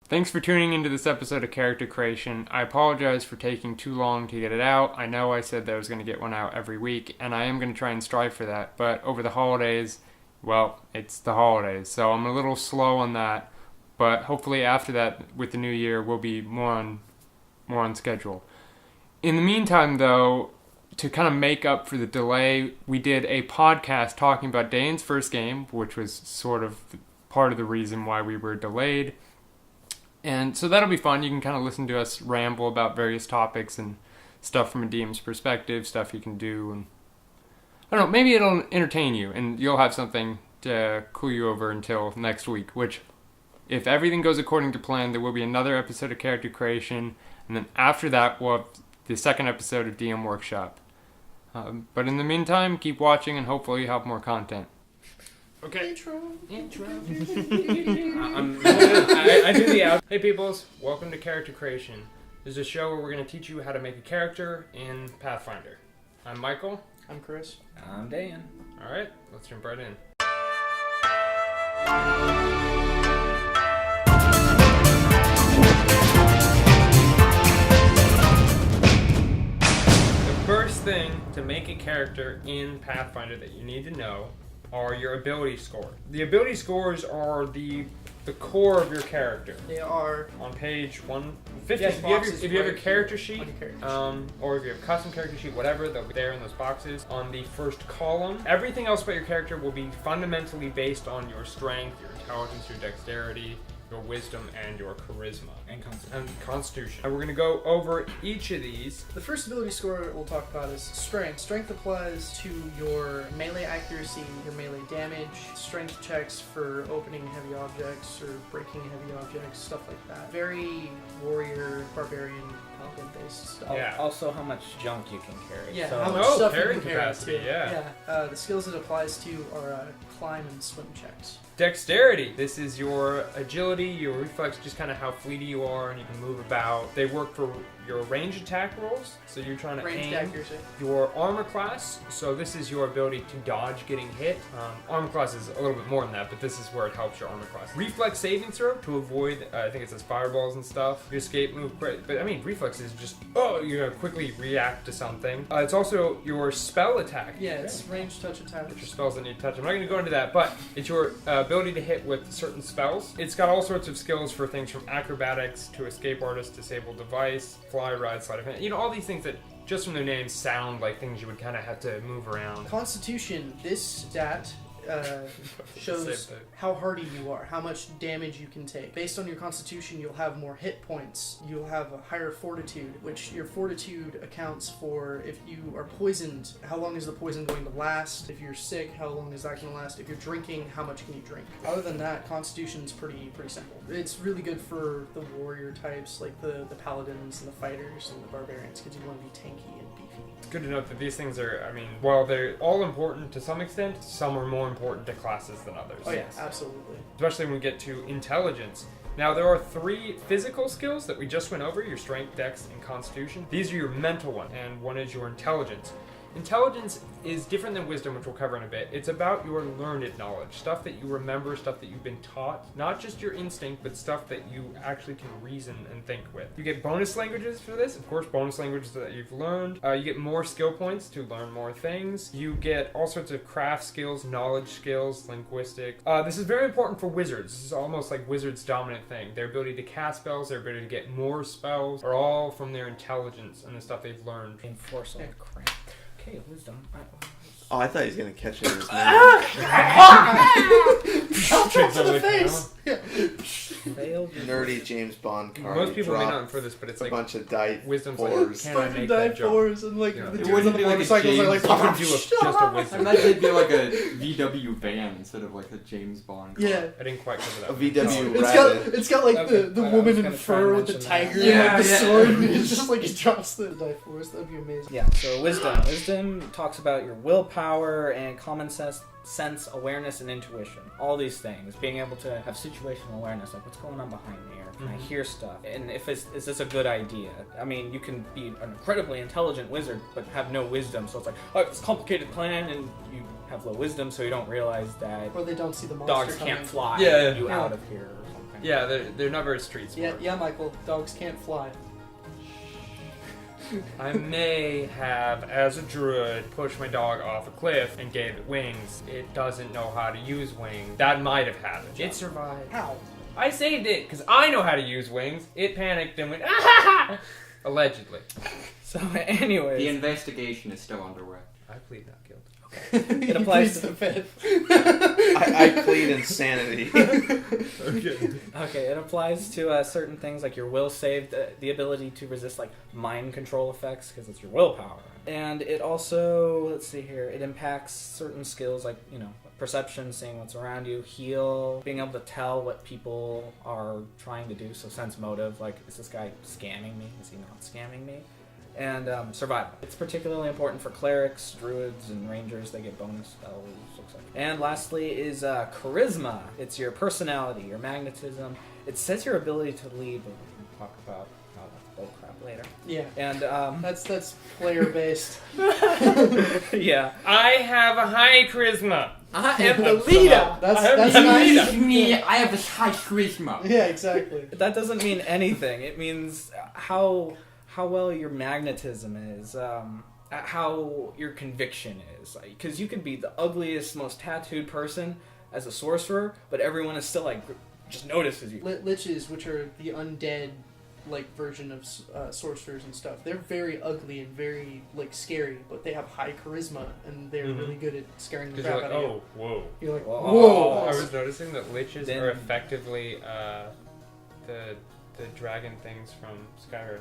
Thanks for tuning into this episode of Character Creation. I apologize for taking too long to get it out. I know I said that I was going to get one out every week, and I am going to try and strive for that. But over the holidays, well, it's the holidays, so I'm a little slow on that. But hopefully after that, with the new year, we'll be more on schedule. In the meantime, though, to kind of make up for the delay, we did a podcast talking about Dane's first game, which was sort of part of the reason why we were delayed. And so that'll be fun. You can kind of listen to us ramble about various topics and stuff from a DM's perspective, stuff you can do. And I don't know, maybe it'll entertain you and you'll have something to cool you over until next week, which, if everything goes according to plan, there will be another episode of Character Creation. And then after that, we'll have the second episode of DM Workshop. But in the meantime, keep watching and hopefully you'll have more content. Okay. Intro. I do the out. Hey peoples, welcome to Character Creation. This is a show where we're going to teach you how to make a character in Pathfinder. I'm Michael. I'm Chris. I'm Dan. Alright, let's jump right in. The first thing to make a character in Pathfinder that you need to know are your ability score. The ability scores are the core of your character. They are on page 150. Yes, if you have your character sheet, or if you have a custom character sheet, whatever, they'll be there in those boxes on the first column. Everything else about your character will be fundamentally based on your strength, your intelligence, your dexterity, your wisdom, and your charisma. And constitution. And we're going to go over each of these. The first ability score we'll talk about is strength. Strength applies to your melee accuracy, your melee damage, strength checks for opening heavy objects or breaking heavy objects, stuff like that. Very warrior, barbarian, paladin-based stuff. Yeah. Also, how much junk you can carry. Yeah, so, how much stuff you carrying can carry capacity, too. yeah. The skills it applies to are climb and swim checks. Dexterity. This is your agility, your reflex, just kind of how fleety you are and you can move about. They work for your range attack rolls, so you're trying to Ranged aim. accuracy. Your armor class, so this is your ability to dodge getting hit. Armor class is a little bit more than that, but this is where it helps your armor class. Reflex saving throw to avoid, I think it says fireballs and stuff. You escape, move quick, but I mean reflex is just, you quickly react to something. It's also your spell attack. Yeah, it's range touch attack. Which are spells that need touch. I'm not going to go into that, but it's your ability to hit with certain spells. It's got all sorts of skills for things from acrobatics to escape artist, disable device, fly, ride, sleight of hand. All these things that just from their names sound like things you would kind of have to move around. Constitution. This stat shows how hardy you are, how much damage you can take. Based on your constitution, you'll have more hit points. You'll have a higher fortitude, which your fortitude accounts for if you are poisoned, how long is the poison going to last? If you're sick, how long is that going to last? If you're drinking, how much can you drink? Other than that, constitution's pretty simple. It's really good for the warrior types, like the paladins and the fighters and the barbarians, because you want to be tanky and beefy. It's good to note that these things are, while they're all important to some extent, some are more important to classes than others. Oh yes, absolutely. Especially when we get to intelligence. Now, there are 3 physical skills that we just went over, your strength, dex, and constitution. These are your mental ones, and one is your intelligence. Intelligence is different than wisdom, which we'll cover in a bit. It's about your learned knowledge, stuff that you remember, stuff that you've been taught, not just your instinct, but stuff that you actually can reason and think with. You get bonus languages for this, of course, bonus languages that you've learned. You get more skill points to learn more things. You get all sorts of craft skills, knowledge skills, linguistics. This is very important for wizards. This is almost like wizards' dominant thing. Their ability to cast spells, their ability to get more spells, are all from their intelligence and the stuff they've learned. Enforce all the crap. Okay, wisdom. Oh, I thought he was going to catch it in his mouth. Straight to the face! Failed. Nerdy James Bond card. Most people may not infer this, but it's like a bunch of die wisdom's fours. like, can I make that jump? Fours and like Yeah. the It dudes wouldn't on the be like a motorcycles are like, James You can do just a I wisdom. imagine it'd be like a VW van instead of like a James Bond car. yeah. I didn't quite cover that. A VW It's rabbit. got like Okay, the I woman was in gonna try fur and with the mention that. tiger Yeah, and like the yeah. sword. And it's just like he drops the die force. That'd be amazing. Yeah, so wisdom. Wisdom talks about your willpower and common sense, awareness, and intuition. All these things. Being able to have situational awareness, like what's going on behind me, or can I hear stuff? And is this a good idea? I mean, you can be an incredibly intelligent wizard, but have no wisdom, so it's like, oh, it's a complicated plan, and you have low wisdom, so you don't realize that Or they don't see the monster dogs coming. can't fly Yeah. you out of here or something. kind of. Yeah, they're not very street smart. Yeah, Michael. Dogs can't fly. I may have, as a druid, pushed my dog off a cliff and gave it wings. It doesn't know how to use wings. That might have happened. It survived. How? I saved it because I know how to use wings. It panicked and went, ah! Allegedly. So, anyways, The investigation is still underway. I plead not guilty. It applies to the fifth. I plead insanity. Okay, it applies to certain things like your will save, the ability to resist like mind control effects because it's your willpower. And it also, let's see here, it impacts certain skills like, perception, seeing what's around you, heal, being able to tell what people are trying to do, so sense motive, like is this guy scamming me? Is he not scamming me? And survival. It's particularly important for clerics, druids, and rangers. They get bonus spells, looks like. And lastly is charisma. It's your personality, your magnetism. It sets your ability to lead. But we can talk about bullcrap later. Yeah. And That's player based. yeah. I have a high charisma. I am the leader. That's nice. Me, I have a high charisma. Yeah, exactly. That doesn't mean anything. It means how well your magnetism is, how your conviction is. Because you could be the ugliest, most tattooed person as a sorcerer, but everyone is still just notices you. Liches, which are the undead version of sorcerers and stuff, they're very ugly and very scary, but they have high charisma and they're really good at scaring the crap out of you. Whoa. You're like, Whoa. whoa. I was noticing that liches Then- are effectively the dragon things from Skyrim.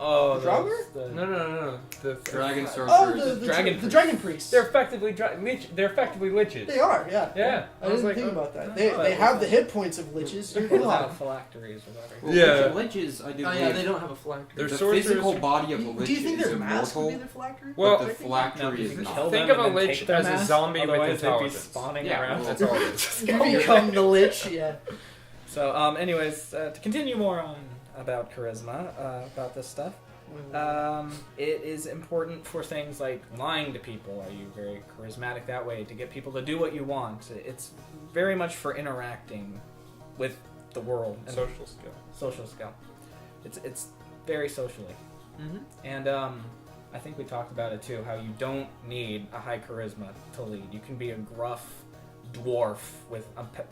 Oh, The Draugr? No. The Dragon Oh, sorcerers. the dragon priests. They're effectively they're effectively liches. They are, yeah. Yeah. I didn't think about that. They have the hit points of liches. Come without on. phylacteries or whatever. Well, Yeah. Liches, I do Oh believe, yeah, they don't have a phylactery. They're the sorcerers. physical body of a lich Do you think is their mask would immortal, be their phylactery? Well, but the phylactery is you not. kill Think them of a and then lich take their as a mask, zombie with otherwise they'd be intelligence. spawning Yeah, around. well, That's all it is. You become the lich, yeah. So, anyways, to continue more on about charisma, about this stuff, it is important for things like lying to people. Are you very charismatic that way to get people to do what you want? It's very much for interacting with the world and Social skill. social skill. It's very socially, and I think we talked about it too. How you don't need a high charisma to lead. You can be a gruff dwarf with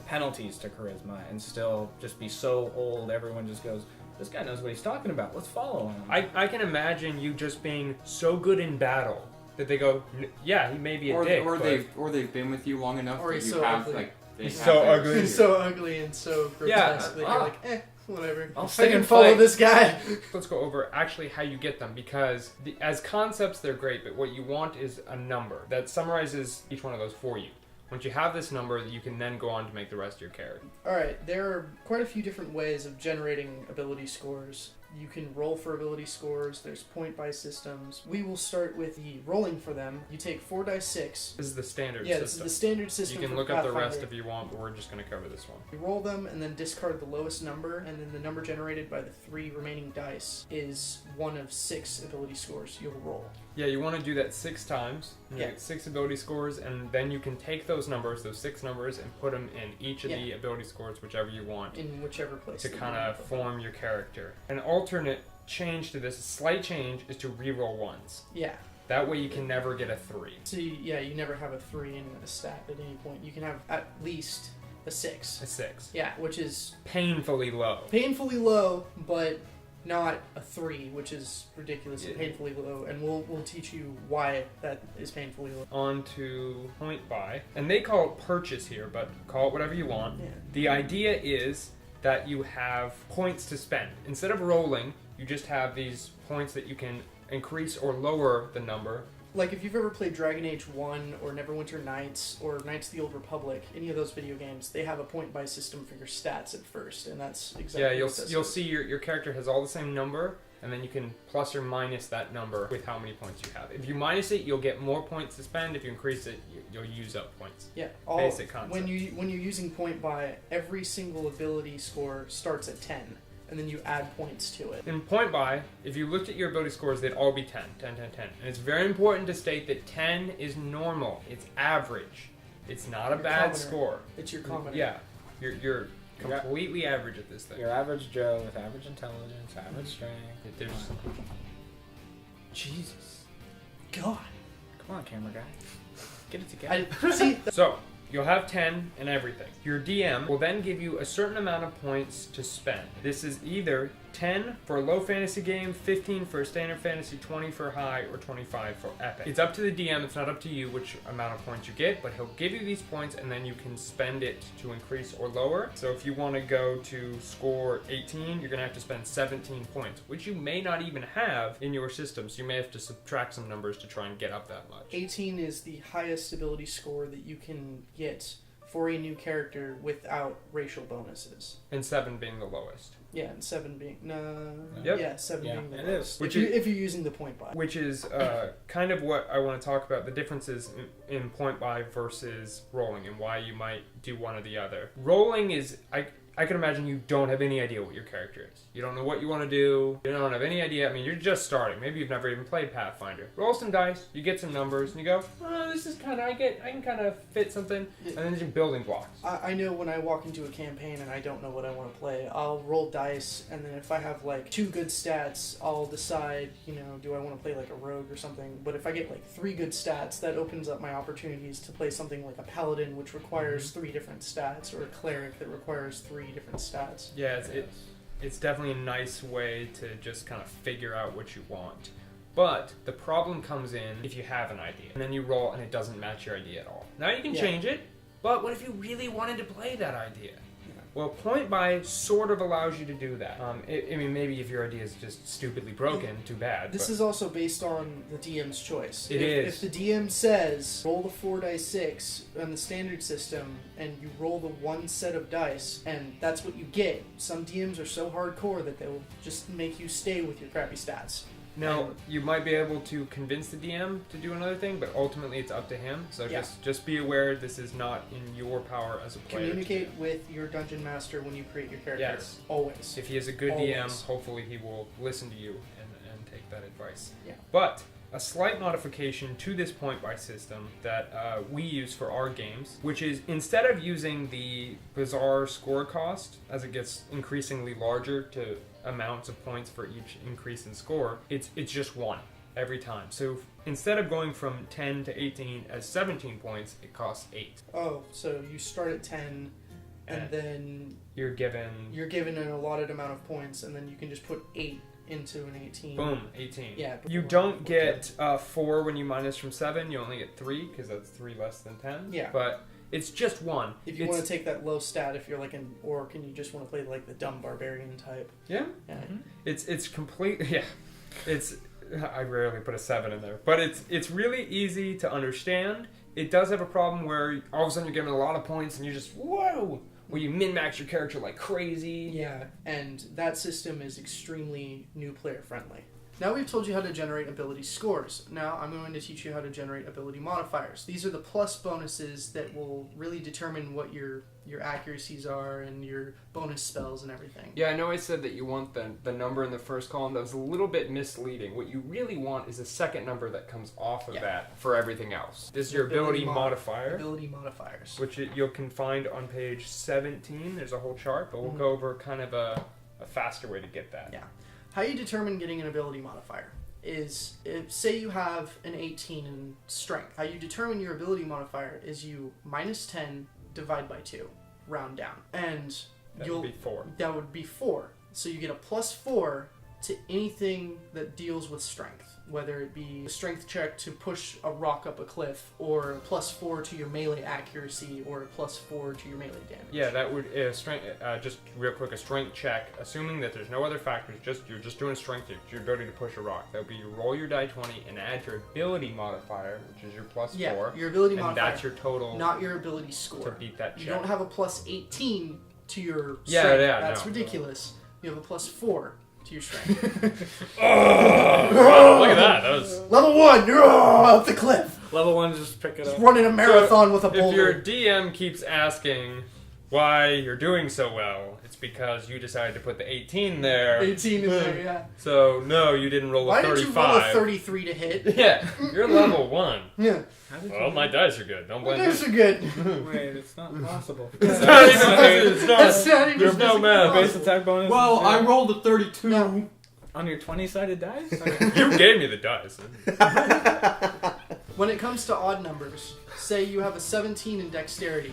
penalties to charisma and still just be so old everyone just goes, this guy knows what he's talking about, let's follow him. I can imagine you just being so good in battle that they go, yeah, he may be a dick, or but they've been with you long enough Or that he's you so have ugly. they He's have so their ugly. He's so ugly and so grotesque that you're like, whatever. I'll I stick can and follow fight. this guy. let's go over actually how you get them, because as concepts they're great, but what you want is a number that summarizes each one of those for you. Once you have this number, you can then go on to make the rest of your character. Alright, there are quite a few different ways of generating ability scores. You can roll for ability scores, there's point-buy systems. We will start with the rolling for them. You take 4 dice 6. This is the standard Yeah, this is system. the standard system. You can for look up the Pathfinder. rest if you want, but we're just going to cover this one. You roll them and then discard the lowest number, and then the number generated by the 3 remaining dice is one of 6 ability scores you'll roll. Yeah, you want to do that 6 times. And Yeah. You get 6 ability scores, and then you can take those numbers, those 6 numbers, and put them in each of the ability scores, whichever you want, In whichever place. to that you kind want of to put form your character. An alternate change to this, a slight change, is to reroll ones. them. Yeah. That way you can never get a 3. So, you never have a 3 in a stat at any point. You can have at least a 6. A 6. Yeah, which is Painfully low. painfully low, but not a 3, which is ridiculously Yeah. painfully low. And we'll teach you why that is painfully low. On to point buy. And they call it purchase here, but call it whatever you want. Yeah. The idea is that you have points to spend. Instead of rolling, you just have these points that you can increase or lower the number. Like if you've ever played Dragon Age 1 or Neverwinter Nights or Knights of the Old Republic, any of those video games, they have a point-buy system for your stats at first, and that's exactly Yeah, what this you'll is. see your character has all the same number, and then you can plus or minus that number with how many points you have. If you minus it, you'll get more points to spend. If you increase it, you'll use up points. Yeah, Basic concept. when you're using point-buy, every single ability score starts at 10, and then you add points to it. In point buy, if you looked at your ability scores, they'd all be 10, 10, 10, 10. And it's very important to state that 10 is normal. It's average. It's not a Your bad commoner. score. It's your common. Yeah. Your completely average at this thing. Your average Joe with average intelligence, average strength. There's Jesus. God. Come on, camera guy. Get it together. See, So, you'll have 10 and everything. Your DM will then give you a certain amount of points to spend. This is either 10 for a low fantasy game, 15 for a standard fantasy, 20 for high, or 25 for epic. It's up to the DM, it's not up to you which amount of points you get, but he'll give you these points and then you can spend it to increase or lower. So if you want to go to score 18, you're going to have to spend 17 points, which you may not even have in your system, so you may have to subtract some numbers to try and get up that much. 18 is the highest ability score that you can get for a new character without racial bonuses. And 7 being the lowest. Yeah, and 7 being... No... Yep. Yeah, 7 being the it lowest. is. If you're using the point buy. Which is kind of what I want to talk about, the differences in point buy versus rolling and why you might do one or the other. Rolling is... I can imagine you don't have any idea what your character is. You don't know what you want to do. You don't have any idea. I mean, you're just starting. Maybe you've never even played Pathfinder. Roll some dice. You get some numbers, and you go, "Oh, this is kind of I can kind of fit something." And then there's your building blocks. I know when I walk into a campaign and I don't know what I want to play, I'll roll dice, and then if I have like 2 good stats, I'll decide, do I want to play like a rogue or something. But if I get like 3 good stats, that opens up my opportunities to play something like a paladin, which requires 3 different stats, or a cleric that requires 3 different stats. Yeah, it's definitely a nice way to just kind of figure out what you want. But the problem comes in if you have an idea, and then you roll and it doesn't match your idea at all. Now you can change it, but what if you really wanted to play that idea? Well, point buy sort of allows you to do that. I mean, maybe if your idea is just stupidly broken, too bad. This is also based on the DM's choice. If the DM says, roll the 4d6 on the standard system, and you roll the 1 set of dice, and that's what you get, some DMs are so hardcore that they will just make you stay with your crappy stats. Now, you might be able to convince the DM to do another thing, but ultimately it's up to him. So just be aware this is not in your power as a player. Communicate with your dungeon master when you create your character. Yes. Always. If he is a good Always. DM, hopefully he will listen to you and take that advice. Yeah. But a slight modification to this point buy system that we use for our games, which is instead of using the bizarre score cost as it gets increasingly larger to amounts of points for each increase in score, it's just 1 every time. So instead of going from 10 to 18 as 17 points, it costs 8. Oh, so you start at 10, and then you're given an allotted amount of points, and then you can just put 8 into an 18. Boom, 18. Yeah. You don't get 4 when you minus from 7. You only get 3 because that's 3 less than 10. Yeah. But it's just 1. If you want to take that low stat, if you're like an orc and you just want to play like the dumb barbarian type. Yeah. Yeah. Mm-hmm. It's complete. Yeah. I rarely put a 7 in there, but it's really easy to understand. It does have a problem where all of a sudden you're getting a lot of points and you're just whoa. Where you min-max your character like crazy. Yeah, and that system is extremely new player friendly. Now we've told you how to generate ability scores. Now I'm going to teach you how to generate ability modifiers. These are the plus bonuses that will really determine what your accuracies are and your bonus spells and everything. Yeah, I know I said that you want the number in the first column. That was a little bit misleading. What you really want is a second number that comes off of that for everything else. This is your ability modifier. Ability modifiers. Which you can find on page 17. There's a whole chart, but we'll go over kind of a faster way to get that. Yeah. How you determine getting an ability modifier is, say you have an 18 in strength. How you determine your ability modifier is you minus 10 divide by 2, round down. And that would be 4. That would be 4. So you get a plus 4 to anything that deals with strength. Whether it be a strength check to push a rock up a cliff, or a plus 4 to your melee accuracy, or a plus 4 to your melee damage. Yeah, that would just real quick, a strength check, assuming that there's no other factors, you're just doing a strength check, your ability to push a rock. That would be you roll your die 20 and add your ability modifier, which is your plus 4. Yeah, your ability and modifier. That's your total. Not your ability score. To beat that check. You don't have a plus 18 to your strength. Yeah, That's ridiculous. You have a plus 4 to your strength. Look at that. That was level 1. Up the cliff. Level 1, just pick it up. Just running a marathon with a boulder. If your DM keeps asking, why you're doing so well. It's because you decided to put the 18 there. 18 in there, yeah. So, no, you didn't roll a Why 35. did you roll a 33 to hit? Yeah, you're level 1. Yeah. Well, my dice are good. Don't blame Those me. are good. Wait, it's not possible. It's not even, it's not, That's not even there's no physically math. Base possible. attack bonus. Well, is I zero. rolled a 32. No. On your 20-sided dice? You gave me the dice. When it comes to odd numbers, say you have a 17 in dexterity,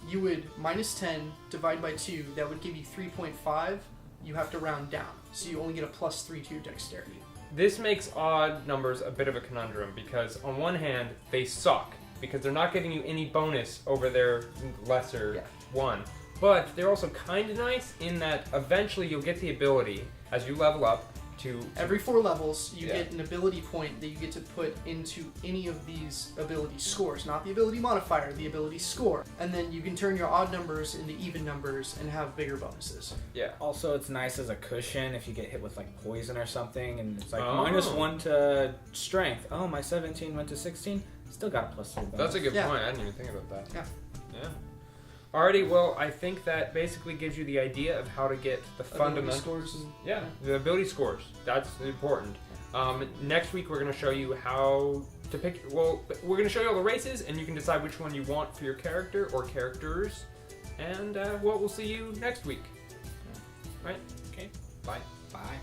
you would minus 10 divide by 2, that would give you 3.5. You have to round down, so you only get a plus 3 to your dexterity. This makes odd numbers a bit of a conundrum because on one hand, they suck because they're not giving you any bonus over their lesser one. But they're also kind of nice in that eventually you'll get the ability, as you level up, to... Every 4 levels, you get an ability point that you get to put into any of these ability scores. Not the ability modifier, the ability score. And then you can turn your odd numbers into even numbers and have bigger bonuses. Yeah. Also, it's nice as a cushion if you get hit with like poison or something, and it's like Oh. -1 to strength. Oh, my 17 went to 16. Still got a +3 bonus. That's a good Yeah. point. I didn't even think about that. Yeah. Alrighty, well, I think that basically gives you the idea of how to get the Ability fundamental... scores. Yeah, the ability scores. That's important. Next week we're going to show you how to pick... Well, we're going to show you all the races, and you can decide which one you want for your character or characters. And, we'll see you next week. Right? Okay. Bye. Bye.